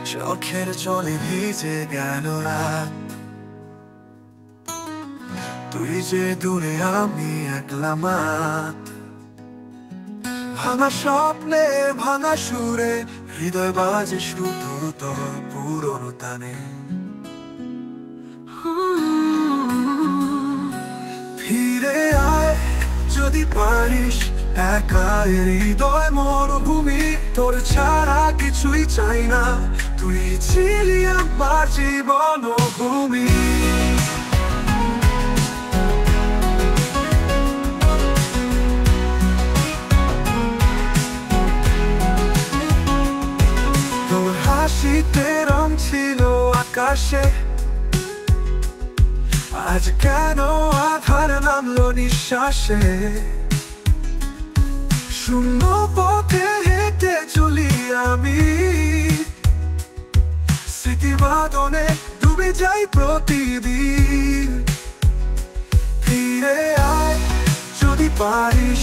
চোখের জলে ভিজে গেল রাত, তুই যে দূরে আমি একলা মাত। ভাঙা স্বপ্নে ভাঙা সুরে হৃদয় বাজে শুধু তোর পুরনো টানে। ফিরে আয় যদি পারিস, একা হৃদয় মরুভূমি, তোর ছাড়া কিছুই চাই না, তুই ছিলি আমার জীবন ভূমি। তোর হাসিতে রং ছিল আকাশে, আজ কেন আধার নামলো নিঃশ্বাসে। শূন্য পথে হেঁটে চলি আমি, স্মৃতিবাদনে ডুবে যাই প্রতিদিন। ফিরে আয় যদি পারিস,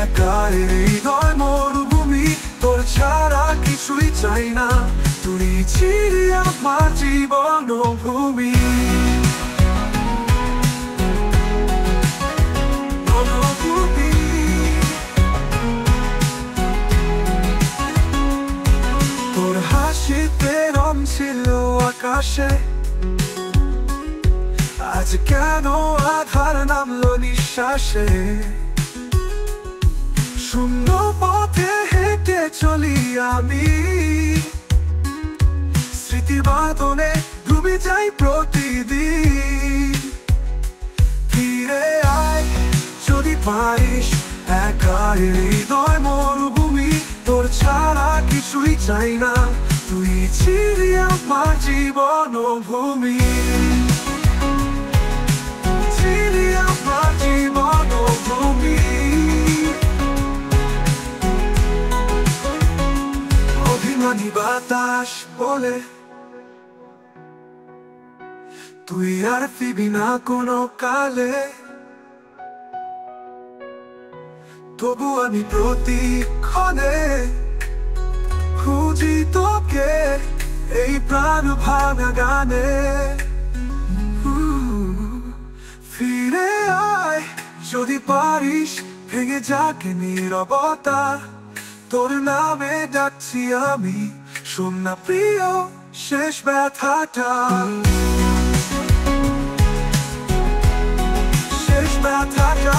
একা হৃদয় মরুভূমি, তোর ছাড়া কিছুই চাই না, তুই ছিলি আমার জীবন ভূমি। তোর হাসিতে রং ছিল আকাশে, আজ কেন আধার নামলো নিঃশ্বাসে। শূন্য পথে হেঁটে চলি আমি, স্মৃতিবাদনে ডুবে যাই প্রতিদিন। ফিরে আয় যদি পারিস, একা হৃদয় মরুভূমি, তোর ছাড়া কিছুই চাই না, তুই ছিলি আমার জীবন ভূমি। ছিলি আমার জীবন ভূমি। অভিমানী বাতাস বলে তুই আর ফিরবি না কোনো কালে, তবু আমি প্রতিক্ষণে খুঁজি তোকে এই প্রাণ ভাঙা গানে। ফিরে আয় যদি পারিস, ভেঙে যাকে নীরবতা, তোর নামে ডাকছি আমি, শোন না প্রিয় শেষ ব্যথাটা। শেষ ব্যথাটা